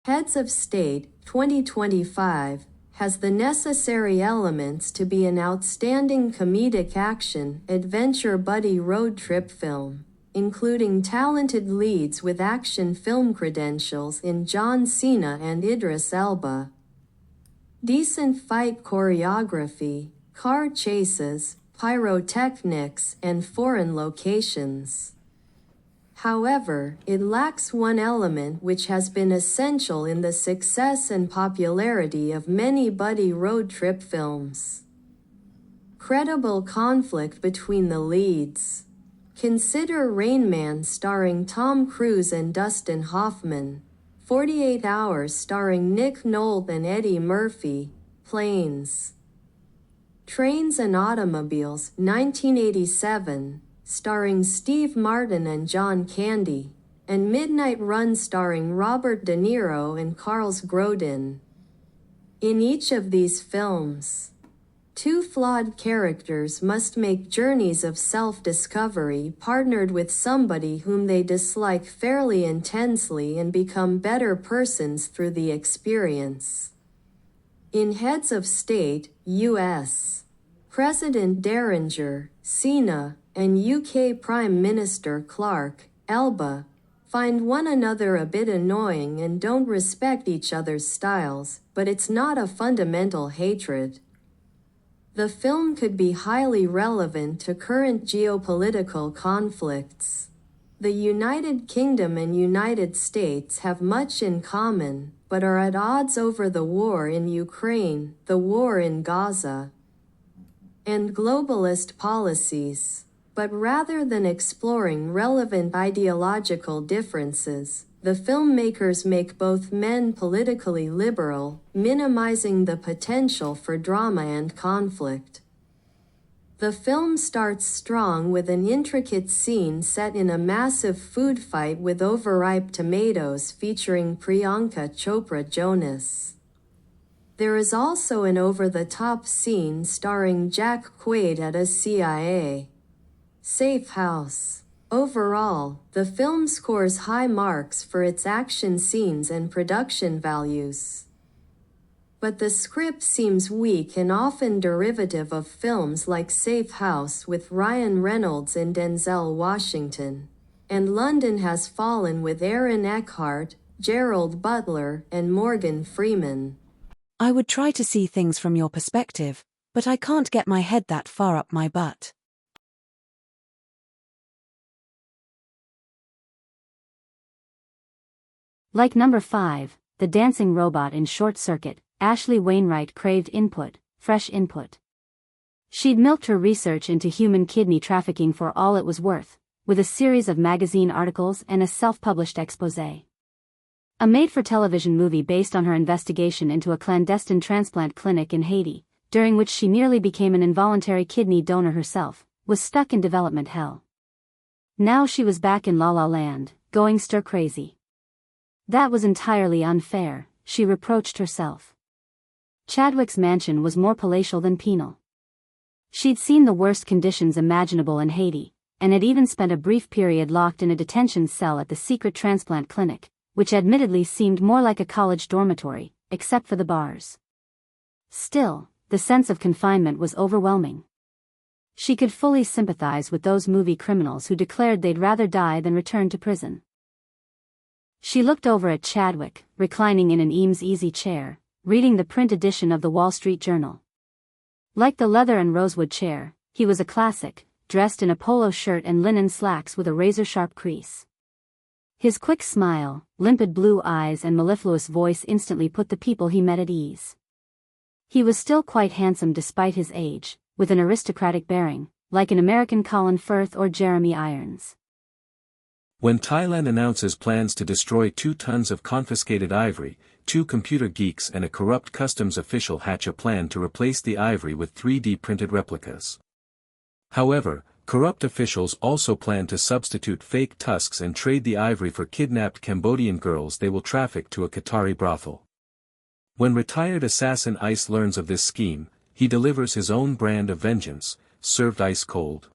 Heads of State 2025 has the necessary elements to be an outstanding comedic action, adventure buddy road trip film, including talented leads with action film credentials in John Cena and Idris Elba. Decent fight choreography, car chases, pyrotechnics, and foreign locations. However, it lacks one element which has been essential in the success and popularity of many buddy road trip films: credible conflict between the leads. Consider Rain Man starring Tom Cruise and Dustin Hoffman, 48 Hours starring Nick Nolte and Eddie Murphy, Planes, Trains and Automobiles, 1987, starring Steve Martin and John Candy, and Midnight Run starring Robert De Niro and Charles Grodin. In each of these films, two flawed characters must make journeys of self-discovery partnered with somebody whom they dislike fairly intensely and become better persons through the experience. In Heads of State, U.S. President Derringer, Cena, and UK Prime Minister Clark, Elba, find one another a bit annoying and don't respect each other's styles, but it's not a fundamental hatred. The film could be highly relevant to current geopolitical conflicts. The United Kingdom and United States have much in common, but are at odds over the war in Ukraine, the war in Gaza, and globalist policies. But rather than exploring relevant ideological differences, the filmmakers make both men politically liberal, minimizing the potential for drama and conflict. The film starts strong with an intricate scene set in a massive food fight with overripe tomatoes featuring Priyanka Chopra Jonas. There is also an over-the-top scene starring Jack Quaid at a CIA safe house. Overall, the film scores high marks for its action scenes and production values. But the script seems weak and often derivative of films like Safe House with Ryan Reynolds and Denzel Washington, and London Has Fallen with Aaron Eckhart, Gerald Butler, and Morgan Freeman. I would try to see things from your perspective, but I can't get my head that far up my butt. Like number 5, The Dancing Robot in Short Circuit, Ashley Wainwright craved input, fresh input. She'd milked her research into human kidney trafficking for all it was worth, with a series of magazine articles and a self-published exposé. A made-for-television movie based on her investigation into a clandestine transplant clinic in Haiti, during which she nearly became an involuntary kidney donor herself, was stuck in development hell. Now she was back in La La Land, going stir-crazy. That was entirely unfair, she reproached herself. Chadwick's mansion was more palatial than penal. She'd seen the worst conditions imaginable in Haiti, and had even spent a brief period locked in a detention cell at the secret transplant clinic, which admittedly seemed more like a college dormitory, except for the bars. Still, the sense of confinement was overwhelming. She could fully sympathize with those movie criminals who declared they'd rather die than return to prison. She looked over at Chadwick, reclining in an Eames easy chair, reading the print edition of the Wall Street Journal. Like the leather and rosewood chair, he was a classic, dressed in a polo shirt and linen slacks with a razor-sharp crease. His quick smile, limpid blue eyes and mellifluous voice instantly put the people he met at ease. He was still quite handsome despite his age, with an aristocratic bearing, like an American Colin Firth or Jeremy Irons. When Thailand announces plans to destroy 2 tons of confiscated ivory, 2 computer geeks and a corrupt customs official hatch a plan to replace the ivory with 3D printed replicas. However, corrupt officials also plan to substitute fake tusks and trade the ivory for kidnapped Cambodian girls they will traffic to a Qatari brothel. When retired assassin Ice learns of this scheme, he delivers his own brand of vengeance, served ice cold.